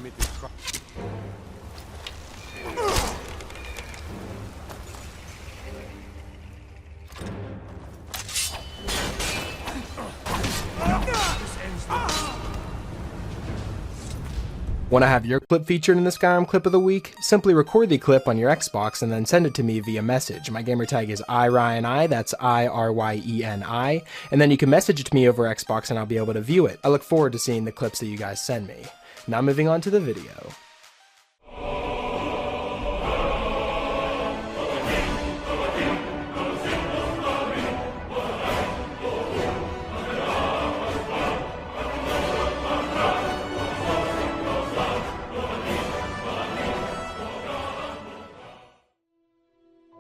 committed crime. Want to have your clip featured in the Skyrim Clip of the Week? Simply record the clip on your Xbox and then send it to me via message. My gamertag is iRyeni, that's IRYENI, and then you can message it to me over Xbox and I'll be able to view it. I look forward to seeing the clips that you guys send me. Now moving on to the video.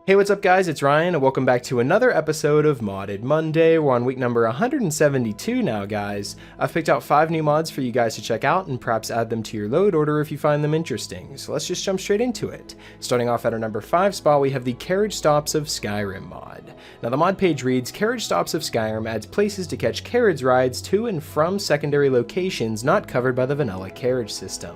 Hey, what's up guys, it's Ryan, and welcome back to another episode of Modded Monday. We're on week number 172 now, guys. I've picked out 5 new mods for you guys to check out and perhaps add them to your load order if you find them interesting. So let's just jump straight into it. Starting off at our number 5 spot, we have the Carriage Stops of Skyrim mod. Now the mod page reads, Carriage Stops of Skyrim adds places to catch carriage rides to and from secondary locations not covered by the vanilla carriage system.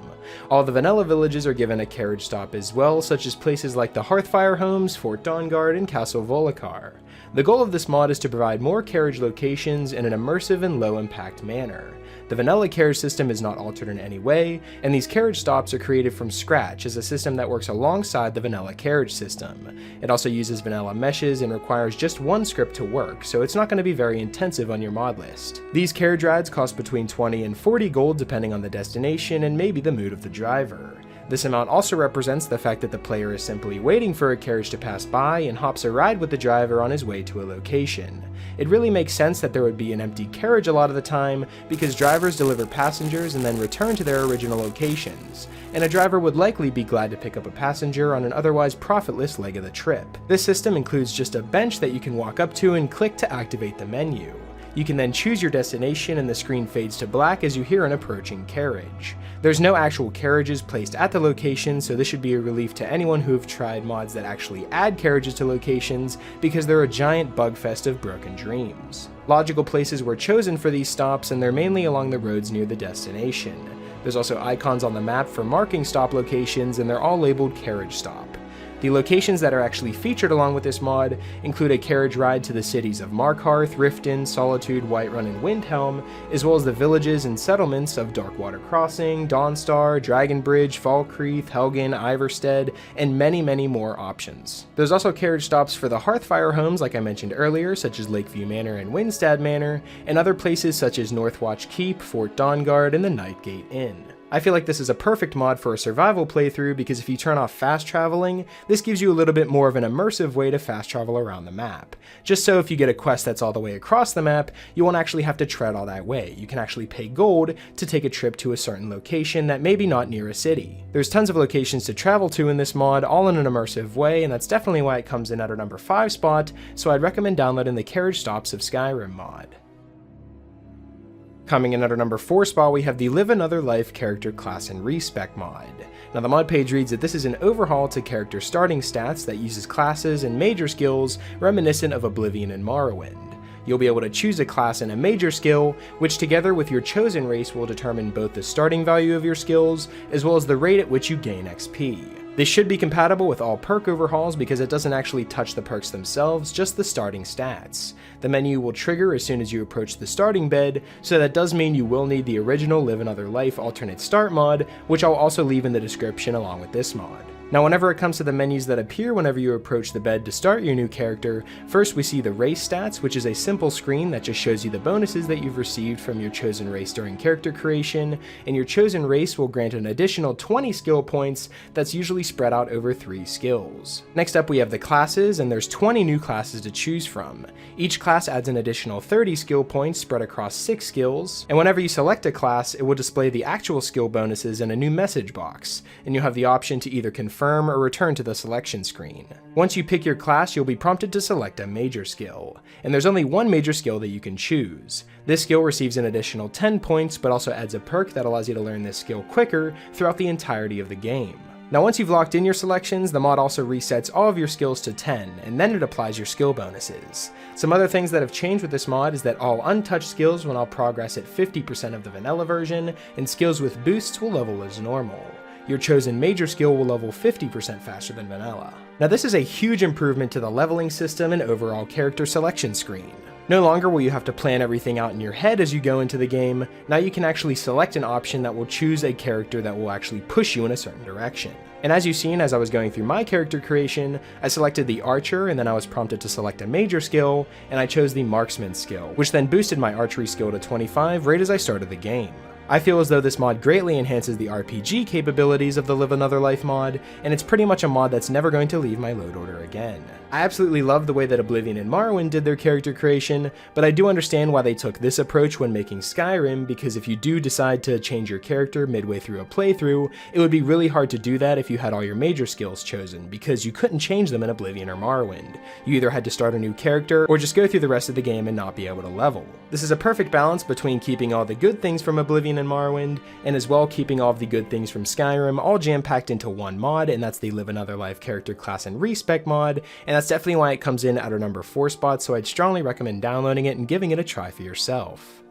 All the vanilla villages are given a carriage stop as well, such as places like the Hearthfire Homes, Fort Dawnguard, and Castle Volokar. The goal of this mod is to provide more carriage locations in an immersive and low-impact manner. The vanilla carriage system is not altered in any way, and these carriage stops are created from scratch as a system that works alongside the vanilla carriage system. It also uses vanilla meshes and requires just one script to work, so it's not going to be very intensive on your mod list. These carriage rides cost between 20 and 40 gold depending on the destination and maybe the mood of the driver. This amount also represents the fact that the player is simply waiting for a carriage to pass by and hops a ride with the driver on his way to a location. It really makes sense that there would be an empty carriage a lot of the time because drivers deliver passengers and then return to their original locations, and a driver would likely be glad to pick up a passenger on an otherwise profitless leg of the trip. This system includes just a bench that you can walk up to and click to activate the menu. You can then choose your destination and the screen fades to black as you hear an approaching carriage. There's no actual carriages placed at the location, so this should be a relief to anyone who have tried mods that actually add carriages to locations because they're a giant bugfest of broken dreams. Logical places were chosen for these stops and they're mainly along the roads near the destination. There's also icons on the map for marking stop locations and they're all labeled carriage stop. The locations that are actually featured along with this mod include a carriage ride to the cities of Markarth, Riften, Solitude, Whiterun, and Windhelm, as well as the villages and settlements of Darkwater Crossing, Dawnstar, Dragonbridge, Falkreath, Helgen, Iverstead, and many more options. There's also carriage stops for the Hearthfire homes like I mentioned earlier, such as Lakeview Manor and Windstad Manor, and other places such as Northwatch Keep, Fort Dawnguard, and the Nightgate Inn. I feel like this is a perfect mod for a survival playthrough because if you turn off fast traveling, this gives you a little bit more of an immersive way to fast travel around the map. Just so if you get a quest that's all the way across the map, you won't actually have to tread all that way. You can actually pay gold to take a trip to a certain location that may be not near a city. There's tons of locations to travel to in this mod, all in an immersive way, and that's definitely why it comes in at our number 5 spot, so I'd recommend downloading the Carriage Stops of Skyrim mod. Coming in at our number 4 spot, we have the Live Another Life character class and Respec mod. Now the mod page reads that this is an overhaul to character starting stats that uses classes and major skills reminiscent of Oblivion and Morrowind. You'll be able to choose a class and a major skill, which together with your chosen race will determine both the starting value of your skills, as well as the rate at which you gain XP. This should be compatible with all perk overhauls because it doesn't actually touch the perks themselves, just the starting stats. The menu will trigger as soon as you approach the starting bed, so that does mean you will need the original Live Another Life alternate start mod, which I'll also leave in the description along with this mod. Now whenever it comes to the menus that appear whenever you approach the bed to start your new character, first we see the race stats, which is a simple screen that just shows you the bonuses that you've received from your chosen race during character creation, and your chosen race will grant an additional 20 skill points that's usually spread out over 3 skills. Next up we have the classes, and there's 20 new classes to choose from. Each class adds an additional 30 skill points spread across 6 skills, and whenever you select a class, it will display the actual skill bonuses in a new message box, and you'll have the option to either confirm or return to the selection screen. Once you pick your class, you'll be prompted to select a major skill, and there's only one major skill that you can choose. This skill receives an additional 10 points, but also adds a perk that allows you to learn this skill quicker throughout the entirety of the game. Now once you've locked in your selections, the mod also resets all of your skills to 10, and then it applies your skill bonuses. Some other things that have changed with this mod is that all untouched skills will now progress at 50% of the vanilla version, and skills with boosts will level as normal. Your chosen major skill will level 50% faster than vanilla. Now this is a huge improvement to the leveling system and overall character selection screen. No longer will you have to plan everything out in your head as you go into the game. Now you can actually select an option that will choose a character that will actually push you in a certain direction. And as you've seen as I was going through my character creation, I selected the archer and then I was prompted to select a major skill, and I chose the marksman skill, which then boosted my archery skill to 25 right as I started the game. I feel as though this mod greatly enhances the RPG capabilities of the Live Another Life mod, and it's pretty much a mod that's never going to leave my load order again. I absolutely love the way that Oblivion and Morrowind did their character creation, but I do understand why they took this approach when making Skyrim, because if you do decide to change your character midway through a playthrough, it would be really hard to do that if you had all your major skills chosen, because you couldn't change them in Oblivion or Morrowind. You either had to start a new character, or just go through the rest of the game and not be able to level. This is a perfect balance between keeping all the good things from Oblivion and Morrowind, and as well keeping all of the good things from Skyrim all jam-packed into one mod, and that's the Live Another Life character class and Respec mod, and that's definitely why it comes in at our number 4 spot, so I'd strongly recommend downloading it and giving it a try for yourself.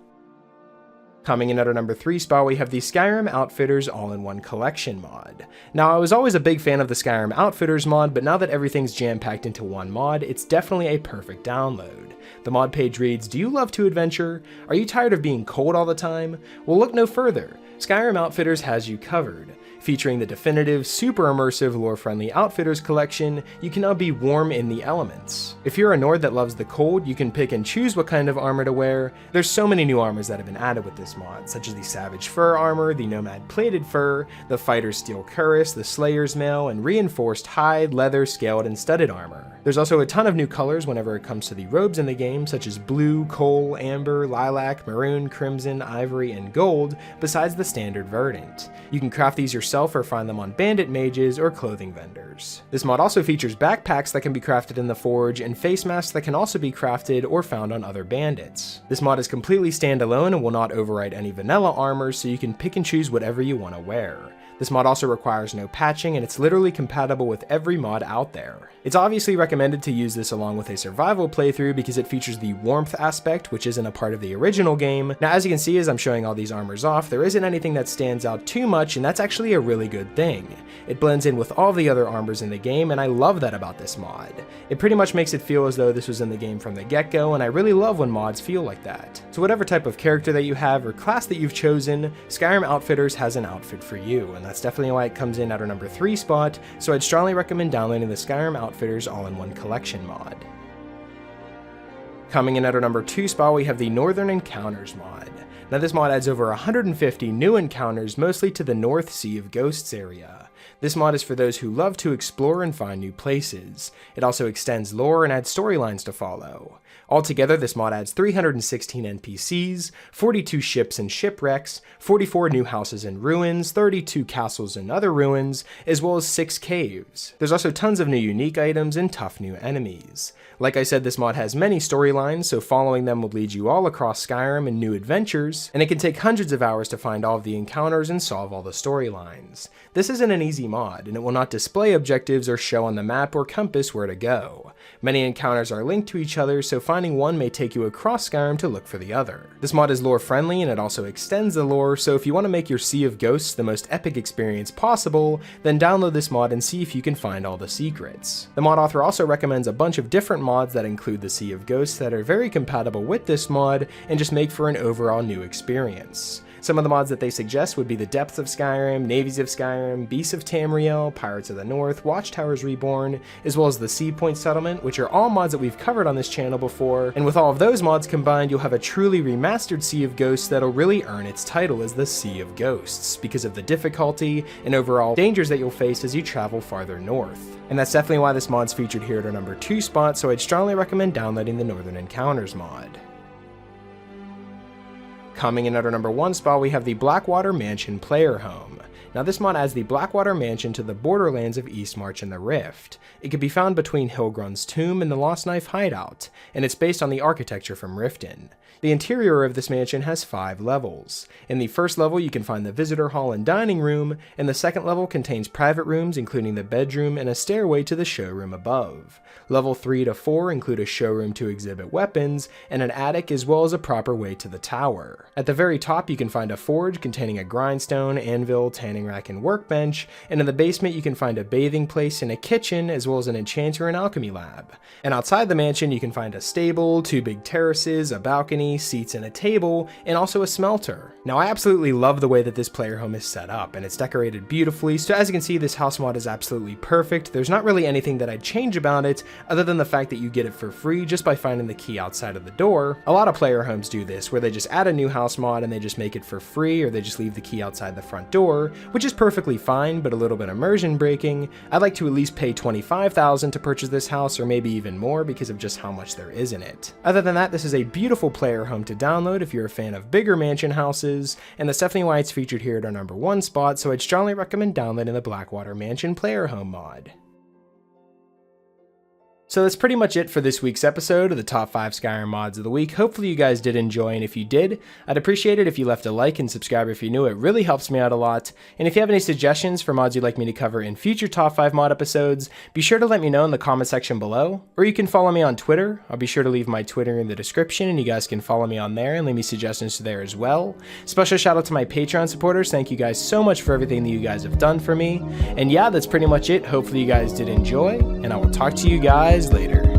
Coming in at our number 3 spot, we have the Skyrim Outfitters All-in-One Collection mod. Now, I was always a big fan of the Skyrim Outfitters mod, but now that everything's jam-packed into one mod, it's definitely a perfect download. The mod page reads, "Do you love to adventure? Are you tired of being cold all the time? Well, look no further. Skyrim Outfitters has you covered. Featuring the definitive, super immersive, lore-friendly Outfitters collection, you can now be warm in the elements. If you're a Nord that loves the cold, you can pick and choose what kind of armor to wear. There's so many new armors that have been added with this mod, such as the Savage Fur armor, the Nomad Plated Fur, the Fighter's Steel Cuirass, the Slayer's Mail, and reinforced hide, leather, scaled, and studded armor. There's also a ton of new colors whenever it comes to the robes in the game, such as blue, coal, amber, lilac, maroon, crimson, ivory, and gold, besides the standard verdant. You can craft these yourself or find them on bandit mages or clothing vendors. This mod also features backpacks that can be crafted in the forge and face masks that can also be crafted or found on other bandits. This mod is completely standalone and will not overwrite any vanilla armor, so you can pick and choose whatever you want to wear. This mod also requires no patching, and it's literally compatible with every mod out there. It's obviously recommended to use this along with a survival playthrough because it features the warmth aspect, which isn't a part of the original game. Now, as you can see as I'm showing all these armors off, there isn't anything that stands out too much, and that's actually a really good thing. It blends in with all the other armors in the game, and I love that about this mod. It pretty much makes it feel as though this was in the game from the get-go, and I really love when mods feel like that. So whatever type of character that you have or class that you've chosen, Skyrim Outfitters has an outfit for you, and that's definitely why it comes in at our number 3 spot, so I'd strongly recommend downloading the Skyrim Outfitters All-in-One Collection mod. Coming in at our number 2 spot, we have the Northern Encounters mod. Now this mod adds over 150 new encounters, mostly to the North Sea of Ghosts area. This mod is for those who love to explore and find new places. It also extends lore and adds storylines to follow. Altogether, this mod adds 316 NPCs, 42 ships and shipwrecks, 44 new houses and ruins, 32 castles and other ruins, as well as 6 caves. There's also tons of new unique items and tough new enemies. Like I said, this mod has many storylines, so following them will lead you all across Skyrim in new adventures, and it can take hundreds of hours to find all of the encounters and solve all the storylines. This isn't an easy mod, and it will not display objectives or show on the map or compass where to go. Many encounters are linked to each other, so finding one may take you across Skyrim to look for the other. This mod is lore friendly, and it also extends the lore, so if you want to make your Sea of Ghosts the most epic experience possible, then download this mod and see if you can find all the secrets. The mod author also recommends a bunch of different mods that include the Sea of Ghosts that are very compatible with this mod and just make for an overall new experience. Some of the mods that they suggest would be the Depths of Skyrim, Navies of Skyrim, Beasts of Tamriel, Pirates of the North, Watchtowers Reborn, as well as the Sea Point Settlement, which are all mods that we've covered on this channel before, and with all of those mods combined, you'll have a truly remastered Sea of Ghosts that'll really earn its title as the Sea of Ghosts, because of the difficulty and overall dangers that you'll face as you travel farther north. And that's definitely why this mod's featured here at our number 2 spot, so I'd strongly recommend downloading the Northern Encounters mod. Coming in at our number 1 spot, we have the Blackwater Mansion player home. Now this mod adds the Blackwater Mansion to the borderlands of Eastmarch and the Rift. It can be found between Hilgrun's tomb and the Lost Knife hideout, and it's based on the architecture from Riften. The interior of this mansion has 5 levels. In the first level you can find the visitor hall and dining room, and the second level contains private rooms including the bedroom and a stairway to the showroom above. Level 3 to 4 include a showroom to exhibit weapons, and an attic as well as a proper way to the tower. At the very top you can find a forge containing a grindstone, anvil, tanning rack, and workbench, and in the basement you can find a bathing place and a kitchen as well as an enchanter and alchemy lab. And outside the mansion you can find a stable, 2 big terraces, a balcony, seats, and a table, and also a smelter. Now I absolutely love the way that this player home is set up, and it's decorated beautifully, so as you can see this house mod is absolutely perfect. There's not really anything that I'd change about it, other than the fact that you get it for free just by finding the key outside of the door. A lot of player homes do this, where they just add a new house mod and they just make it for free, or they just leave the key outside the front door, which is perfectly fine, but a little bit immersion breaking. I'd like to at least pay $25,000 to purchase this house, or maybe even more because of just how much there is in it. Other than that, this is a beautiful player home to download if you're a fan of bigger mansion houses, and that's definitely why it's featured here at our number 1 spot, so I'd strongly recommend downloading the Blackwater Mansion player home mod. So that's pretty much it for this week's episode of the top 5 Skyrim mods of the week. Hopefully you guys did enjoy, and if you did, I'd appreciate it if you left a like and subscribe if you're new. It really helps me out a lot. And if you have any suggestions for mods you'd like me to cover in future top 5 mod episodes, be sure to let me know in the comment section below. Or you can follow me on Twitter. I'll be sure to leave my Twitter in the description, and you guys can follow me on there and leave me suggestions there as well. Special shout out to my Patreon supporters. Thank you guys so much for everything that you guys have done for me. And yeah, that's pretty much it. Hopefully you guys did enjoy, and I will talk to you guys later.